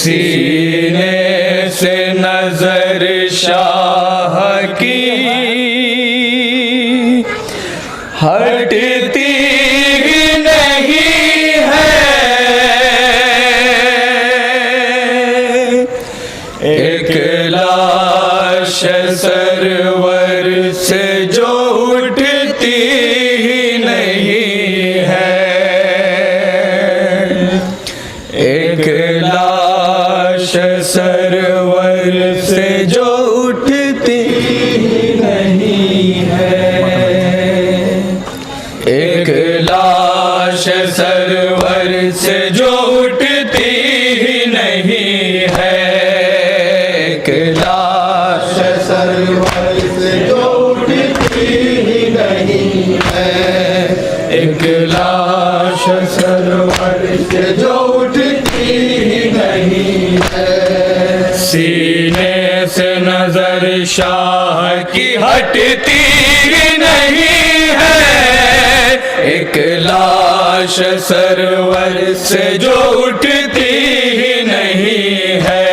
سینے سے نظر شاہ کی ہٹتی نہیں ہے، ایک لاش سرور سے جو اٹھتی نہیں ہے، ایک لاش سرور سے جو اٹھتی نہیں ہے، ایک لاش سرور سے جو اٹھتی نہیں ہے، ایک لاش سرور سے جو اٹھتی نہیں ہے، ایک لاش سرور سے جو اٹھتی نہیں ہے، سینے سے نظر شاہ کی ہٹتی نہیں ہے، ایک لاش سرور سے جو اٹھتی نہیں ہے،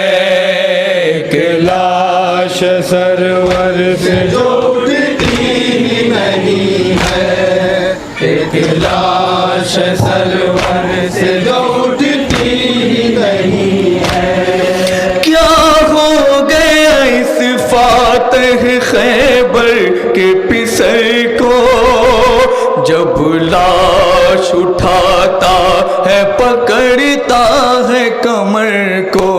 ایک لاش سرور سے جو اٹھتی نہیں ہے، ایک لاش سرور سے جو اٹھتی نہیں ہے، کیا ہو گیا اس فاتح خیبر کے پسر کو، جب لاش اٹھاتا ہے پکڑتا ہے کمر کو،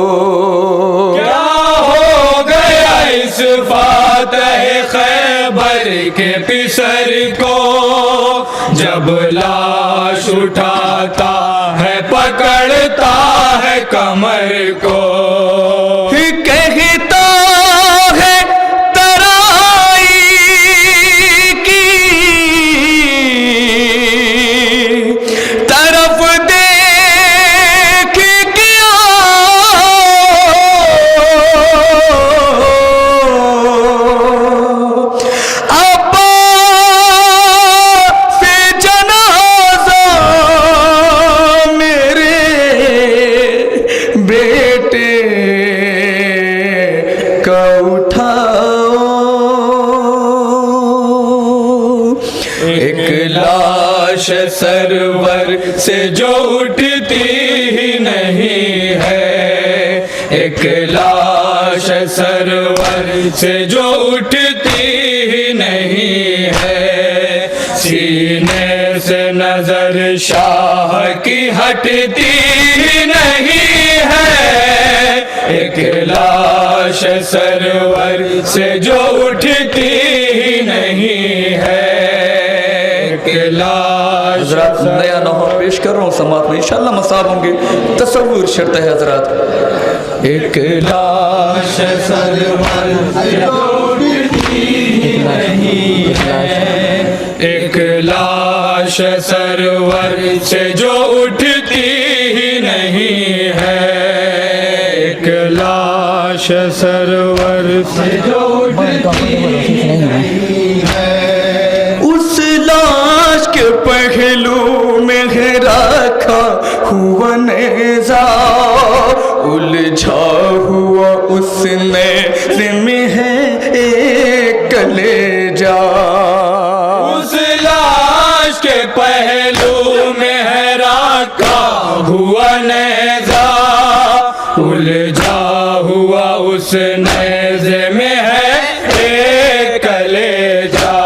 کیا ہو گیا اس فاتح خیبر کے پسر کو، جب لاش اٹھاتا ہے پکڑتا ہے کمر کو، کہتا ہے ترائی کی طرف دیکھ کیا، عباس جنازہ میرے بیٹے کا اٹھاؤ، ایک لاش سرور سے جو اٹھتی نہیں ہے، ایک لاش سرور سے جو اٹھتی نہیں ہے، سینے سے نظر شاہ کی ہٹتی نہیں ہے، ایک لاش سرور سے جو اٹھتی نہیں ہے، ایک لاش حضرات نیا نغمہ پیش کر رہا ہوں، سماعت میں انشاءاللہ مصاب ہوں گے، تصور شرط ہے حضرات، ایک لاش سرور سے جو اٹھتی نہیں ہے، ایک لاش سرور سے جو اٹھتی نہیں ہے، ایک لاش سرور سے جو اٹھتی نہیں ہے، اس لاش کے پہلو میں ہے رکھا ہوا نیزہ، الجھا ہوا اس نیزے میں ہے ایک کلیجہ، اس لاش کے پہلو میں ہے رکھا ہوا نیزہ، الجھا ہوا اس نیزے میں ہے ایک کلیجہ،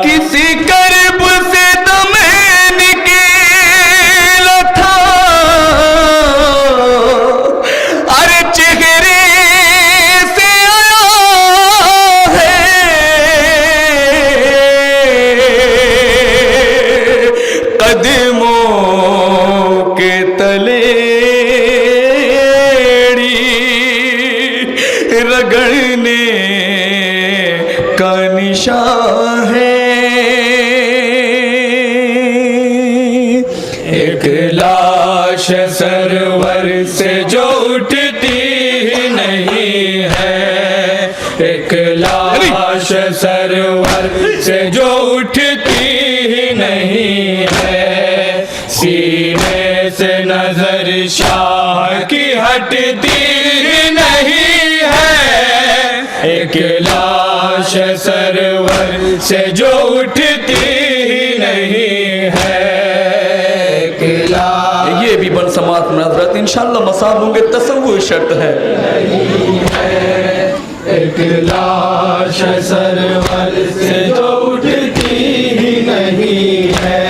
کسی کرب سے دم نکلا تھا، ارے چہرے سے آیا ہے، قدموں کے تلے رگڑنے کا نشان ہے، ایک لاش سرور سے جو اٹھتی نہیں ہے، ایک لاش سرور سے جو اٹھتی نہیں ہے، سینے سے نظر شاہ کی ہٹتی نہیں ہے، ایک لاش سرور سے جو اٹھتی نہیں ہے، ایک لاش یہ بھی بن سماعت میں حضرت انشاءاللہ مصاب ہوں گے، تصور شرط ہے، ایک لاش سرور سے جو اٹھتی نہیں ہے،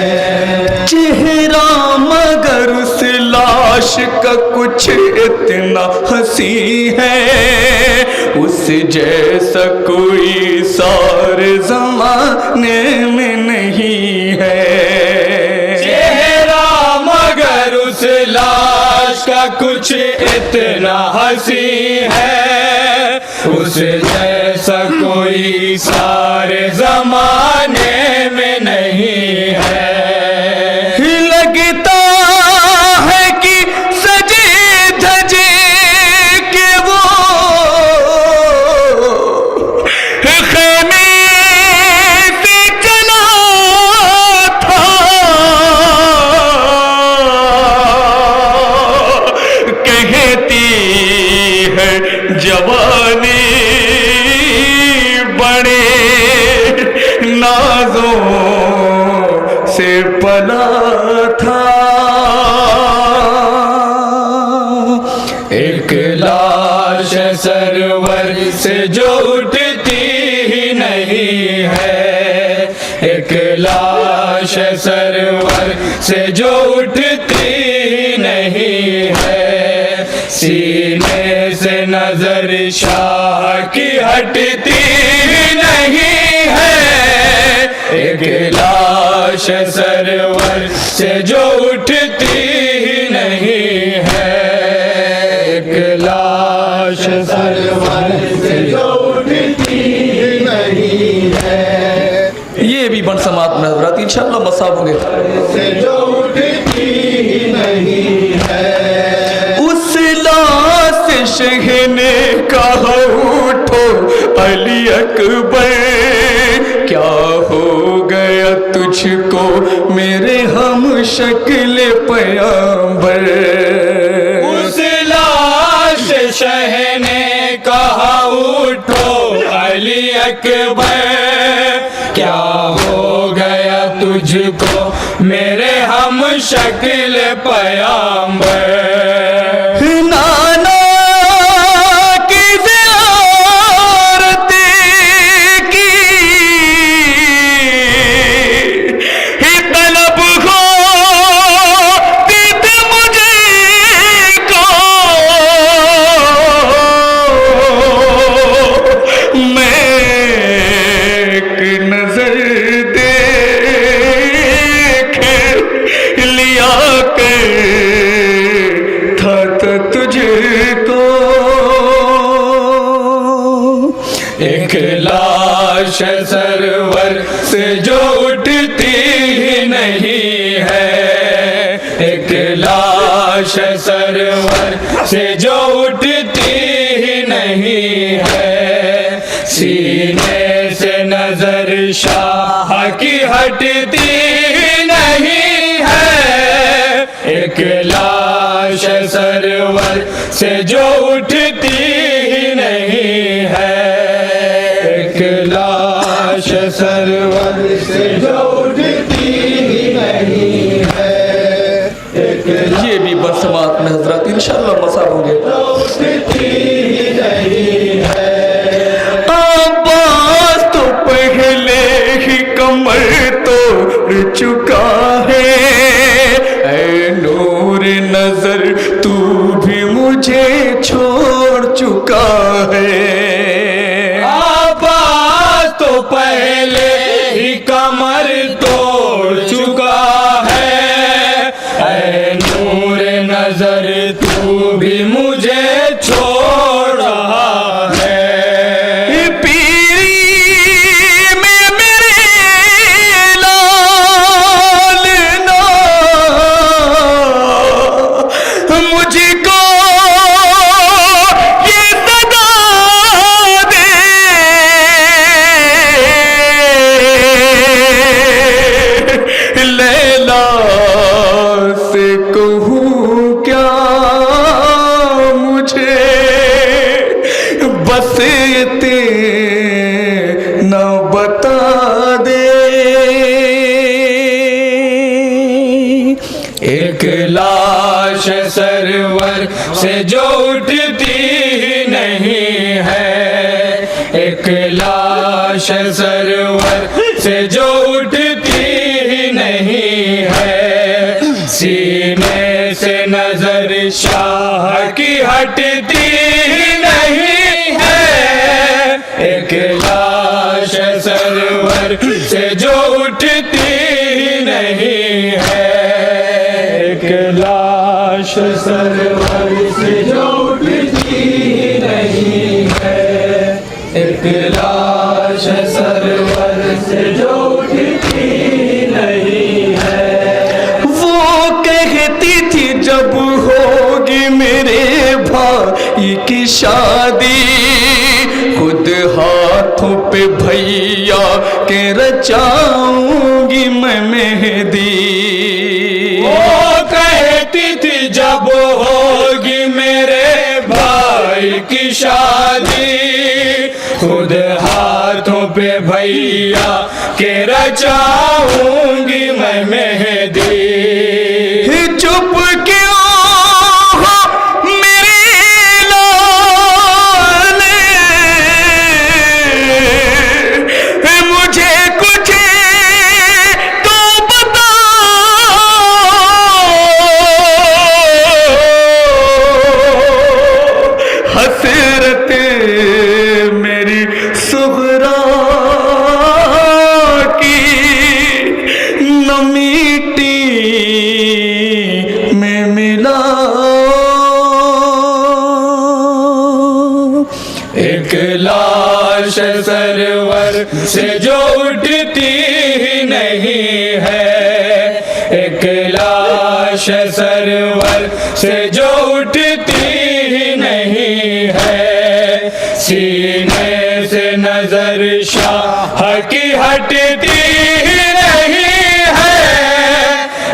چہرہ مگر اس لاش کا کچھ اتنا حسین ہے، اس جیسا کوئی سارے زمانے میں نہیں ہے، چہرہ مگر اس لاش کا کچھ اتنا حسین ہے، اس جیسا کوئی سارے زمانے میں نہیں ہے، لگتا ہے کہ سجے دھجے کہ وہ خیمے سے چلا تھا، کہتی ہے جوانی بڑے نازوں سے پلا تھا، ایک لاش سرور سے جو اٹھتی ہی نہیں ہے، ایک لاش سرور سے جو اٹھتی ہی نہیں ہے، سینے سے نظر شاہ کی ہٹتی نہیں ہے، ایک لاش سرور سے جو اٹھتی ہی نہیں ہے، ایک لاش سرور سے جو اٹھتی ہی نہیں ہے، یہ بھی بن سماعت میں حضرات انشاءاللہ مصاب ہوں گے، سے جو اٹھتی ہی نہیں ہے، اس لاش شہ نے کہا اٹھو علی اکبر، کیا ہو گیا تجھ کو میرے ہم شکل پیامبر، اس لاش شہ نے کہا اٹھو علی اکبر، کیا ہو گیا تجھ کو میرے ہم شکل پیامبر، نانا کی زیارت کی طلب ہوتی تھی مجھے کو، میں ایک نظر دیکھ لیا کر تھا تجھ کو، ایک لاش سرور سے جو اٹھتی ہی نہیں ہے، ایک لاش سرور سے جو اٹھتی ہی نہیں ہے، سینے سے نظر شاہ کی ہٹتی نہیں ہے، ایک لاش سرور سے جو اٹھتی ہی نہیں ہے، ایک لاش سرور سے جو اٹھتی ہی نہیں ہے، ایک یہ بھی بن سماعت میں حضرات انشاءاللہ مصاب ہوں گے، اٹھتی ہی نہیں ہے، عباس تو پہلے ہی کمر توڑ چکا ہے، اے نور نظر تو بھی مجھے چھوڑ چکا ہے، عباس تو پہلے ہی کمر توڑ چکا ہے، اے نور نظر تو بھی مجھے چھوڑ رہا ہے، پیری میں میرے لال نا مجھ کو یہ صدا دے، لیلا سے کہوں کیا سے جو اٹھتی نہیں ہے، ایک لاش سرور سے جو اٹھتی نہیں ہے، سینے سے نظر شاہ کی ہٹتی نہیں ہے، ایک لاش سرور سے جو اٹھتی نہیں ہے، ایک لاش سرور سے جو اٹھتی نہیں ہے، ایک لاش سرور سے جو اٹھتی نہیں ہے۔ وہ کہتی تھی جب ہوگی میرے بھائی کی شادی، خود ہاتھوں پہ بھیا کے رچاؤں گی میں مہندی۔ وہ کہتی تھی جب ہوگی میرے بھائی کی شادی، خود ہاتھوں پہ بھیا کے رچاؤں گی میں مہندی۔ چپ کیوں ہو میری لانے، مجھے کچھ تو بتاؤ، حسرت میری صغرا کی نہ میٹی میں ملا۔ ایک لاش سرور سے جو اٹھتی نہیں ہے، ایک لاش سرور سے جو اٹھتی نہیں ہے، سینے سے نظر شاہ کی ہٹتی نہیں ہے،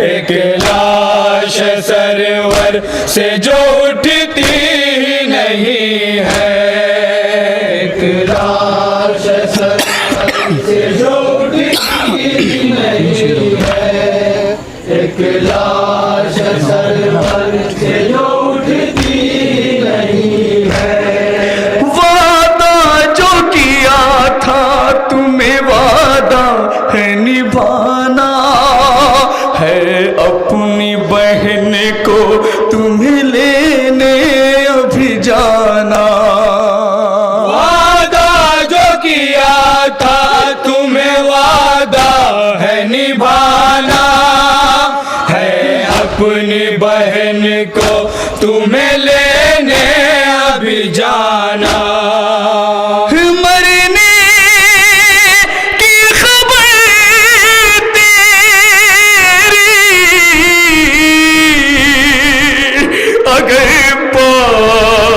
ایک لاش سرور سے جو اٹھتی نہیں ہے، ایک لاش سرور سے جو اٹھتی نہیں ہے، ایک لاش سرور سے جو اٹھتی نہیں ہے۔ وعدہ جو کیا تھا تمہیں وعدہ ہے نبھانا، ہے اپنی بہن کو تمہیں لینے ابھی جانا۔ وعدہ جو کیا تھا تمہیں وعدہ ہے نبھانا، ہے اپنی بہن کو تمہیں لینے ابھی جانا۔ مرنے کی خبر تیری اگر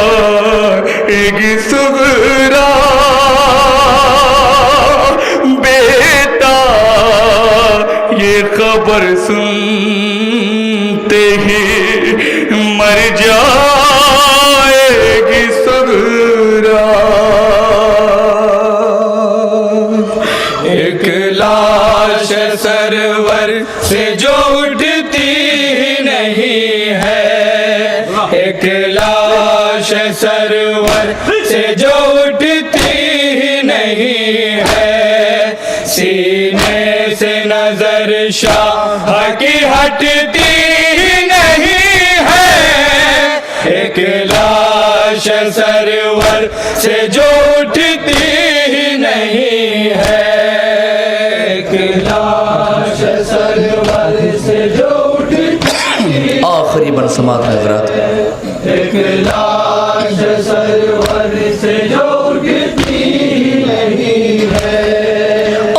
پائے گی صغرا، بیٹا یہ خبر سنتے ہی مر جائے گی صغرا۔ ایک لاش سرور سے جو اٹھتی نہیں ہے، ایک لاش سرور سے جو اٹھتی نہیں ہے، سینے سے نظر شاہ کی ہٹتی نہیں ہے، ایک لاش سرور سے جو اٹھتی نہیں ہے، ایک لاش سرور سے جو اٹھتی آخری بن سماعت حضرات، ایک لاش سرور سے جو اٹھتی نہیں ہے۔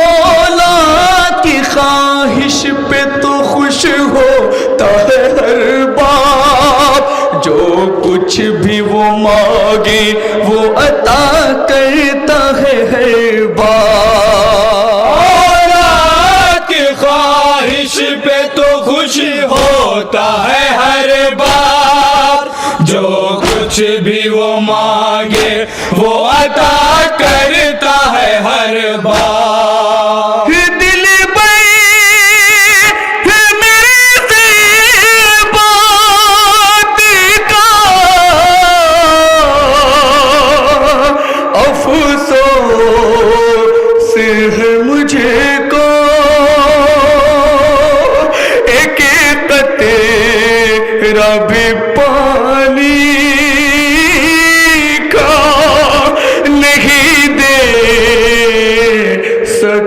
اولاد کی خواہش پہ تو خوش ہوتا ہے ہر باپ، جو کچھ بھی وہ مانگے وہ عطا کرتا ہے ہر باپ۔ اولاد کی خواہش پہ تو خوش ہوتا ہے ہر باپ، جو کچھ بھی وہ مانگے وہ عطا کرتا ہے ہر باپ۔ دل میرے سے بات کا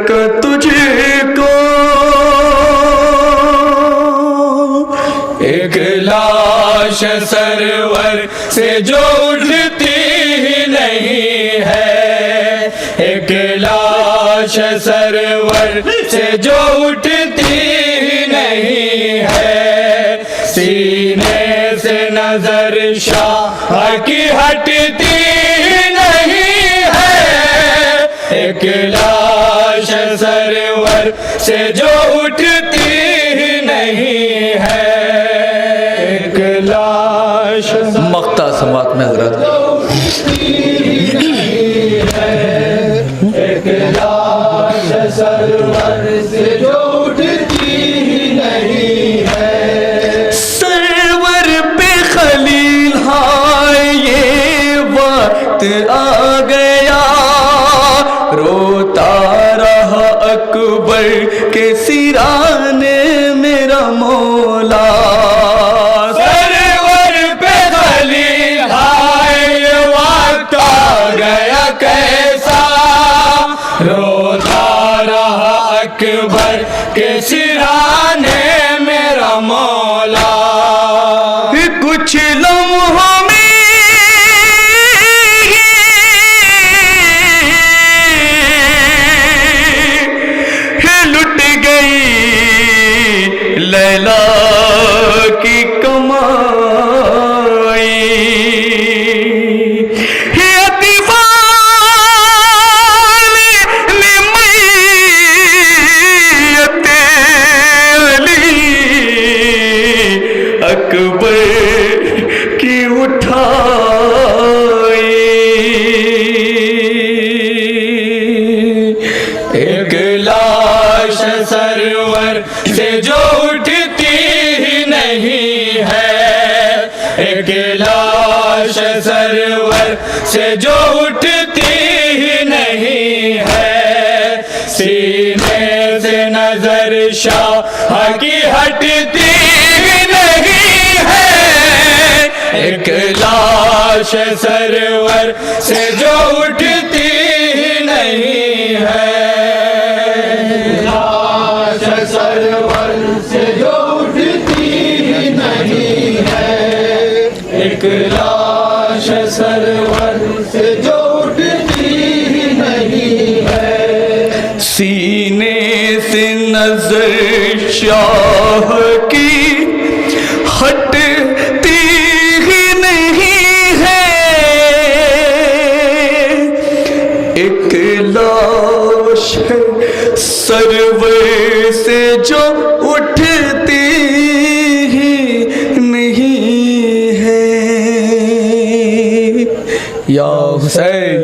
کا تجھ کو ایک لاش سرور سے جو اٹھتی ہی نہیں ہے، ایک لاش سرور سے جو اٹھتی ہی نہیں ہے، سینے سے نظر شاہ کی ہٹتی نہیں ہے، ایک لاش سرور سے جو اٹھتی ہی نہیں ہے، ایک لاش مقطع سماعت میں حضرت ایک لاش سرور سے جو اٹھتی ہی نہیں ہے، سرور پہ خلیل ہائے یہ وقت آ گیا، روتا رہا اکبر کے سرانے میرا مولا، سرور پہ خلیل ہائے یہ وقت آ گیا کیسا، روتا رہا اکبر کے سرانے میرا مولا، کچھ لمحوں میں لٹ گئی لیلا کی کمائی، اکبر کی اٹھائی، ایک لاش سرور سے جو اٹھتی ہی نہیں ہے، ایک لاش سرور سے جو اٹھتی ہی نہیں ہے، سینے سے نظر شاہ کی ہٹتی نہیں ہے، ایک لاش سرور سے جو اٹھتی ہی نہیں ہے، لاش سرور سے جو اٹھتی ہی نہیں ہے، ایک لاش سرور سے جو اٹھتی ہی نہیں ہے، سینے سے نظر شاہ کی ہٹتی ہی نہیں ہے، ایک لاش سرور سے جو اٹھتی ہی نہیں ہے، یا حسین